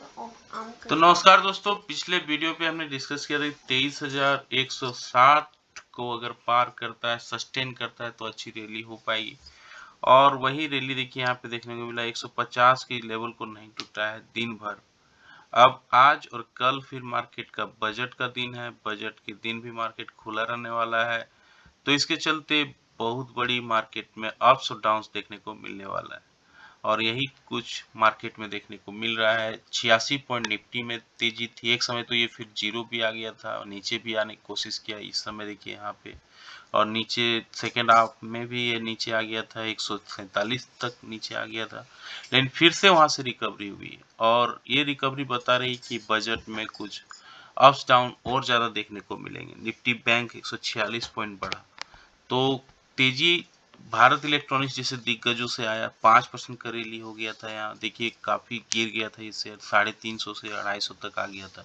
तो नमस्कार दोस्तों, पिछले वीडियो पे हमने डिस्कस किया था 23,160 को अगर पार करता है, सस्टेन करता है तो अच्छी रैली हो पाएगी। और वही रैली देखिए यहाँ पे देखने को मिला, 150 के लेवल को नहीं टूटा है दिन भर। अब आज और कल फिर मार्केट का बजट का दिन है, बजट के दिन भी मार्केट खुला रहने वाला है, तो इसके चलते बहुत बड़ी मार्केट में अप्स और डाउन्स देखने को मिलने वाला है। और यही कुछ मार्केट में देखने को मिल रहा है। 86 पॉइंट निफ्टी में तेजी थी, एक समय तो ये फिर जीरो भी आ गया था और नीचे भी आने की कोशिश किया। इस समय देखिए यहाँ पे, और नीचे सेकेंड हाफ में भी ये नीचे आ गया था, 147 तक नीचे आ गया था, लेकिन फिर से वहां से रिकवरी हुई। और ये रिकवरी बता रही कि बजट में कुछ अप्स डाउन और ज्यादा देखने को मिलेंगे। निफ्टी बैंक 146 पॉइंट बढ़ा, तो तेजी भारत इलेक्ट्रॉनिक्स जैसे दिग्गजों से आया। 5% का रैली हो गया था। यहाँ देखिए काफी गिर गया था, इससे 350 से 250 तक आ गया था,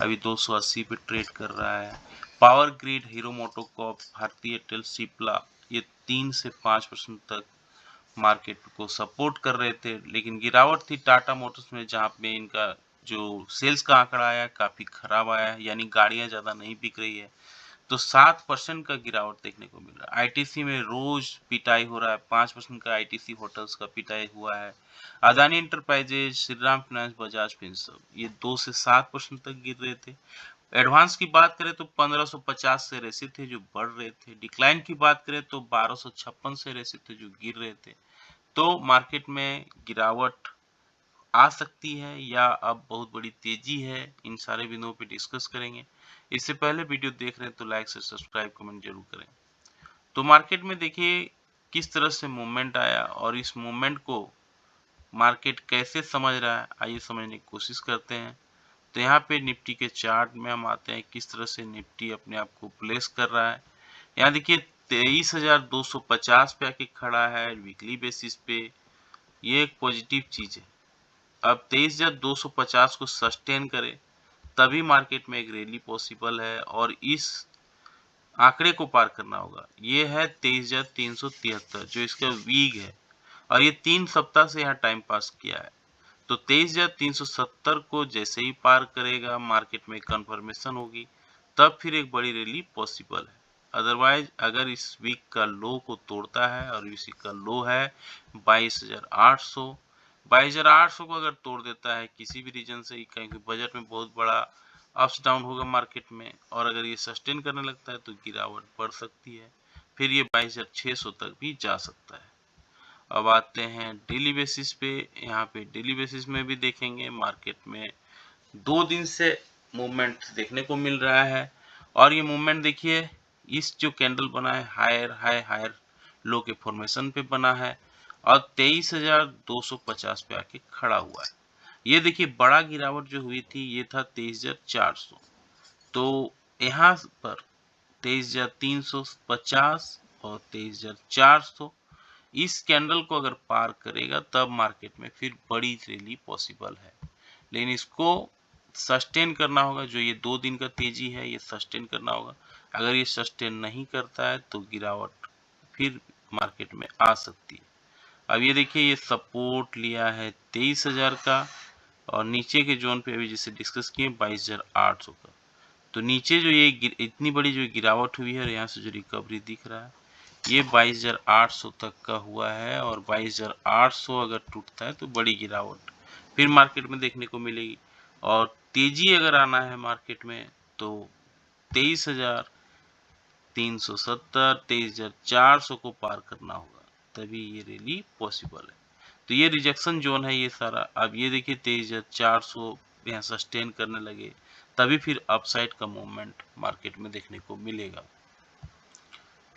अभी 280 पे ट्रेड कर रहा है। पावर ग्रिड, हीरो मोटोकॉर्प, भारतीय एयरटेल, सिप्ला, ये 3 से 5% तक मार्केट को सपोर्ट कर रहे थे, लेकिन गिरावट थी टाटा मोटर्स में, जहाँ पे इनका जो सेल्स का आंकड़ा आया काफी खराब आया है, यानी गाड़ियां ज्यादा नहीं बिक रही है, तो 7% का गिरावट देखने को मिल रहा है। आईटीसी में रोज पिटाई हो रहा है, 5% का आईटीसी होटल्स का पिटाई हुआ है। Adani enterprises, Shriram finance, Bajaj Finserv, ये 2 से 7% तक गिर रहे थे। एडवांस की बात करें तो 1550 से रेसी थे जो बढ़ रहे थे। डिक्लाइन की बात करें तो 1256 से रेसी थे जो गिर रहे थे। तो मार्केट में गिरावट आ सकती है या अब बहुत बड़ी तेजी है, इन सारे बिंदुओं पे डिस्कस करेंगे। इससे पहले वीडियो देख रहे हैं तो लाइक से सब्सक्राइब कमेंट जरूर करें। तो मार्केट में देखिए किस तरह से मूवमेंट आया और इस मूवमेंट को मार्केट कैसे समझ रहा है, आइए समझने की कोशिश करते हैं। तो यहाँ पे निफ्टी के चार्ट में हम आते हैं, किस तरह से निफ्टी अपने आप को प्लेस कर रहा है। यहाँ देखिए 23,250 पे आके खड़ा है वीकली बेसिस पे, ये एक पॉजिटिव चीज है। अब 23,250 को सस्टेन करे तभी मार्केट में एक रैली पॉसिबल है, और इस आंकड़े को पार करना होगा। ये है 23,373 जो इसका वीक है, और ये 3 सप्ताह से यहाँ टाइम पास किया है। तो 23,370 को जैसे ही पार करेगा, मार्केट में कंफर्मेशन होगी, तब फिर एक बड़ी रैली पॉसिबल है। अदरवाइज अगर इस वीक का लो को तोड़ता है, और इसी का लो है 22,800, 22,800 को अगर तोड़ देता है किसी भी रीजन से, क्योंकि बजट में बहुत बड़ा अप्स डाउन होगा मार्केट में, और अगर ये सस्टेन करने लगता है तो गिरावट बढ़ सकती है, फिर ये 22,600 तक भी जा सकता है। अब आते हैं डेली बेसिस पे। यहाँ पे डेली बेसिस में भी देखेंगे मार्केट में 2 दिन से मूवमेंट देखने को मिल रहा है, और ये मूवमेंट देखिए इस जो कैंडल बना है हायर हाई हायर लो के फॉर्मेशन पे बना है, और 23,250 पे आके खड़ा हुआ है। ये देखिए बड़ा गिरावट जो हुई थी ये था 23,400, तो यहाँ पर 23,350 और 23,400, इस कैंडल को अगर पार करेगा तब मार्केट में फिर बड़ी रैली पॉसिबल है, लेकिन इसको सस्टेन करना होगा। जो ये 2 दिन का तेजी है ये सस्टेन करना होगा। अगर ये सस्टेन नहीं करता है तो गिरावट फिर मार्केट में आ सकती है। अब ये देखिए ये सपोर्ट लिया है 23,000 का, और नीचे के जोन पे अभी जिसे डिस्कस किए 22,800 का। तो नीचे जो ये इतनी बड़ी जो गिरावट हुई है और यहाँ से जो रिकवरी दिख रहा है ये 22,800 तक का हुआ है, और 22,800 अगर टूटता है तो बड़ी गिरावट फिर मार्केट में देखने को मिलेगी। और तेजी अगर आना है मार्केट में तो 23,370, 23,400 को पार करना होगा, तभी ये रैली पॉसिबल है। तो ये रिजेक्शन जोन है ये सारा। अब ये देखिए 23,400 यहाँ सस्टेन करने लगे तभी फिर अपसाइड का मूवमेंट मार्केट में देखने को मिलेगा।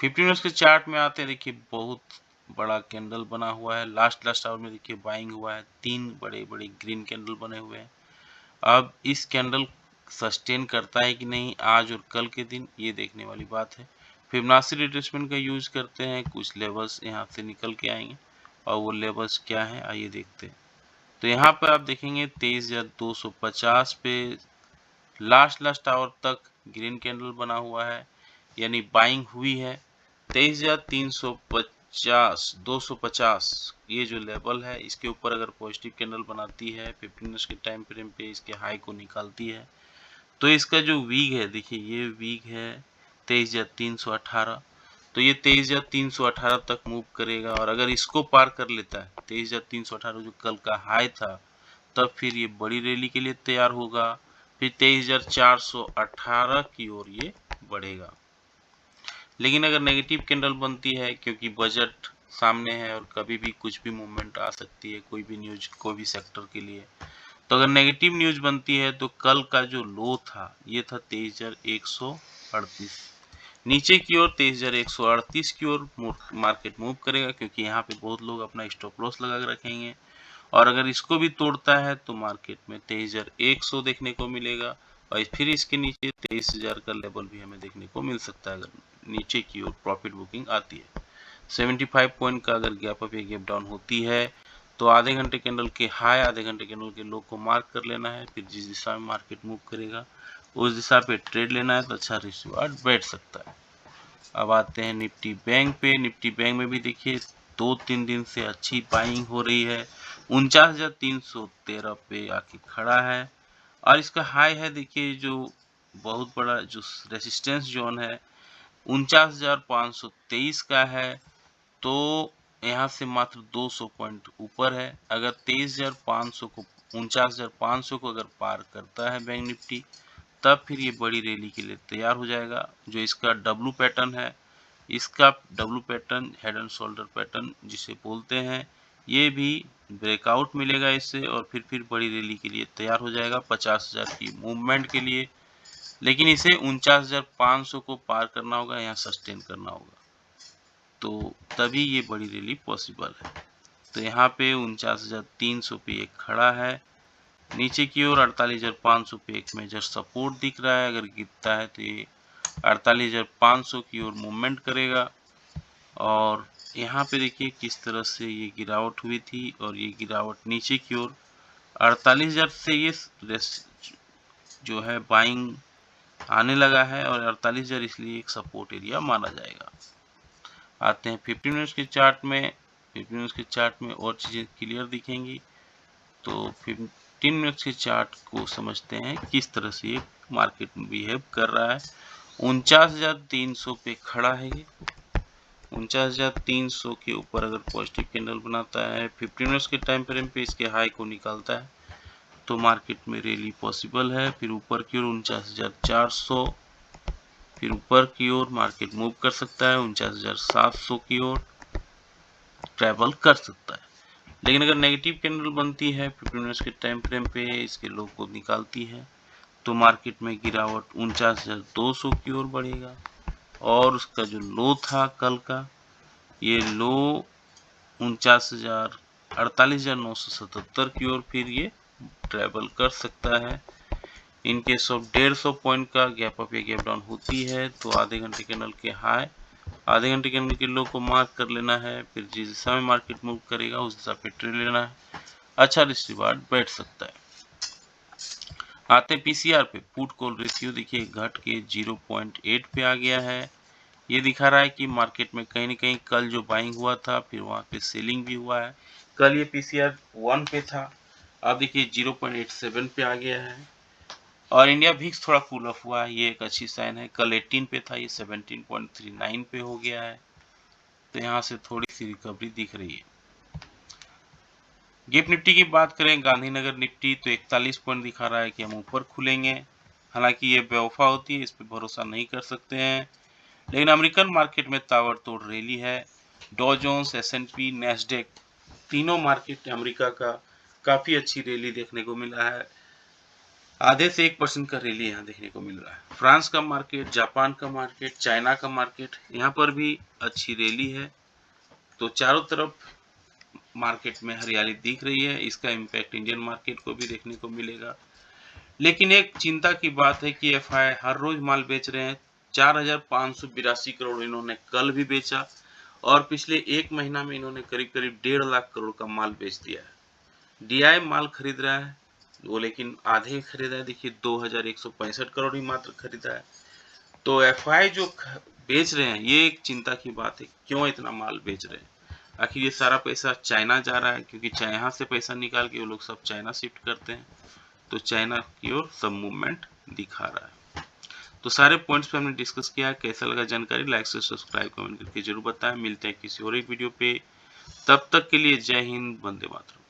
15 मिनट्स के चार्ट में आते हैं, देखिए बहुत बड़ा कैंडल बना हुआ है। लास्ट आवर में देखिए बाइंग हुआ है, 3 बड़े बड़े ग्रीन कैंडल बने हुए हैं। अब इस कैंडल सस्टेन करता है कि नहीं आज और कल के दिन, ये देखने वाली बात है। फिबोनाची रिट्रेसमेंट का यूज करते हैं, कुछ लेवल्स यहाँ से निकल के आएंगे, और वो लेवल्स क्या है आइए देखते हैं। तो यहाँ पर आप देखेंगे 23,250 पे लास्ट आवर तक ग्रीन कैंडल बना हुआ है, यानी बाइंग हुई है। 23,350 250 ये जो लेवल है इसके ऊपर अगर पॉजिटिव कैंडल बनाती है 15 मिनट्स के टाइम फ्रेम पे इसके हाई को निकालती है तो इसका जो वीक है, देखिए ये वीक है 23,318, तो ये 23,318 तक मूव करेगा और अगर इसको पार कर लेता है 23,318 जो कल का हाई था, तब फिर ये बड़ी रैली के लिए तैयार होगा, फिर 23,418 की ओर ये बढ़ेगा। लेकिन अगर नेगेटिव कैंडल बनती है, क्योंकि बजट सामने है और कभी भी कुछ भी मूवमेंट आ सकती है, कोई भी न्यूज कोई भी सेक्टर के लिए, तो अगर नेगेटिव न्यूज बनती है तो कल का जो लो था ये था 23,138, नीचे की ओर 23,138 की ओर मार्केट मूव करेगा, क्योंकि यहाँ पे बहुत लोग अपना स्टॉप लॉस लगा के रखेंगे और अगर इसको भी तोड़ता है तो मार्केट में 23,100 देखने को मिलेगा और फिर इसके नीचे 23,000 का लेवल भी हमें देखने को मिल सकता है अगर नीचे की ओर प्रॉफिट बुकिंग आती है। 75 पॉइंट का अगर गैप अप या गैप डाउन होती है तो आधे घंटे कैंडल के हाई आधे घंटे कैंडल के लो को मार्क कर लेना है, फिर जिस दिशा में मार्केट मूव करेगा उस दिशा पे ट्रेड लेना है तो अच्छा रिस्क रिवार्ड बैठ सकता है। अब आते हैं निफ्टी बैंक पे। निफ्टी बैंक में भी देखिए 2-3 दिन से अच्छी बाइंग हो रही है, 49,313 पे आके खड़ा है और इसका हाई है देखिए जो बहुत बड़ा जो रेसिस्टेंस जोन है 49,523 का है, तो यहाँ से मात्र 200 पॉइंट ऊपर है। अगर 23,500 को 49,500 को अगर पार करता है बैंक निफ्टी तब फिर ये बड़ी रैली के लिए तैयार हो जाएगा। जो इसका डब्लू पैटर्न है, इसका W pattern head and shoulder pattern जिसे बोलते हैं, ये भी ब्रेकआउट मिलेगा इससे और फिर बड़ी रैली के लिए तैयार हो जाएगा 50,000 की मूवमेंट के लिए। लेकिन इसे 49,500 को पार करना होगा, यहाँ सस्टेन करना होगा, तो तभी ये बड़ी रैली पॉसिबल है। तो यहाँ पे 49,300 पे एक खड़ा है, नीचे की ओर 48,500 पे एक मेजर सपोर्ट दिख रहा है, अगर गिरता है तो ये 48,500 की ओर मूवमेंट करेगा और यहाँ पे देखिए किस तरह से ये गिरावट हुई थी और ये गिरावट नीचे की ओर 48,000 से ये जो है बाइंग आने लगा है और 48,000 इसलिए एक सपोर्ट एरिया माना जाएगा। आते हैं 15 मिनट्स के चार्ट में। 15 मिनट्स के चार्ट में और चीज़ें क्लियर दिखेंगी, तो 15 मिनट्स के चार्ट को समझते हैं किस तरह से ये मार्केट बिहेव कर रहा है। 49,300 पे खड़ा है ये, 49,300 के ऊपर अगर पॉजिटिव कैंडल बनाता है 15 मिनट्स के टाइम फ्रेम पे इसके हाई को निकालता है तो मार्केट में रैली पॉसिबल है। फिर ऊपर की ओर 49,400, फिर ऊपर की ओर मार्केट मूव कर सकता है, 49,700 की ओर ट्रैवल कर सकता है। लेकिन अगर नेगेटिव कैंडल बनती है 15 मिनट्स के टाइम फ्रेम पे इसके लो को निकालती है तो मार्केट में गिरावट 49,200 की ओर बढ़ेगा और उसका जो लो था कल का, ये लो 48,977 की ओर फिर ये ट्रैवल कर सकता है। इन केस ऑफ 150 पॉइंट का गैप अप या गैप डाउन होती है तो आधे घंटे कैंडल के हाई आधे घंटे कैंडल के लो को मार्क कर लेना है, फिर जिस दिशा में मार्केट मूव करेगा उस दिशा पे ट्रेड लेना है, अच्छा रिस्क रिवार्ड बैठ सकता है। आते हैं पीसीआर पे। पुट कॉल रेशियो देखिए घट के 0.8 पे आ गया है। ये दिखा रहा है कि मार्केट में कहीं ना कहीं कल जो बाइंग हुआ था फिर वहां पे सेलिंग भी हुआ है। कल ये पीसीआर 1 पे था, अब देखिए 0.87 पे आ गया है और इंडिया भिक्स थोड़ा कूल ऑफ हुआ है, ये एक अच्छी साइन है। कल 18 पे था, ये 17.39 पे हो गया है, तो यहाँ से थोड़ी सी रिकवरी दिख रही है। गिफ्ट निफ्टी की बात करें, गांधीनगर निफ्टी तो 41 पॉइंट दिखा रहा है कि हम ऊपर खुलेंगे, हालांकि ये बेवफा होती है, इस पर भरोसा नहीं कर सकते हैं। लेकिन अमेरिकन मार्केट में ताबड़तोड़ रैली है। डॉ जोन्स, एस&पी, नैस्डैक तीनों मार्केट अमेरिका का काफी अच्छी रैली देखने को मिला है, आधे से 1% का रैली यहाँ देखने को मिल रहा है। फ्रांस का मार्केट, जापान का मार्केट, चाइना का मार्केट, यहाँ पर भी अच्छी रैली है, तो चारों तरफ मार्केट में हरियाली दिख रही है। इसका इम्पैक्ट इंडियन मार्केट को भी देखने को मिलेगा। लेकिन एक चिंता की बात है कि एफआई हर रोज माल बेच रहे हैं। 4,582 करोड़ इन्होंने कल भी बेचा और पिछले एक महीना में इन्होंने करीब करीब 1.5 लाख करोड़ का माल बेच दिया है। डीआई माल खरीद रहा है वो, लेकिन आधे खरीदा है, देखिए 2,165 करोड़ ही मात्र खरीदा है। तो एफआई जो बेच रहे हैं, ये एक चिंता की बात है, क्यों इतना माल बेच रहे हैं? आखिर ये सारा पैसा चाइना जा रहा है, क्योंकि यहाँ से पैसा निकाल के वो लोग सब चाइना शिफ्ट करते हैं, तो चाइना की ओर सब मूवमेंट दिखा रहा है। तो सारे पॉइंट्स पे हमने डिस्कस किया है। कैसा लगा जानकारी, लाइक से सब्सक्राइब कमेंट करके जरूर बताएं। मिलते हैं किसी और एक वीडियो पे, तब तक के लिए जय हिंद, वंदे मातरम।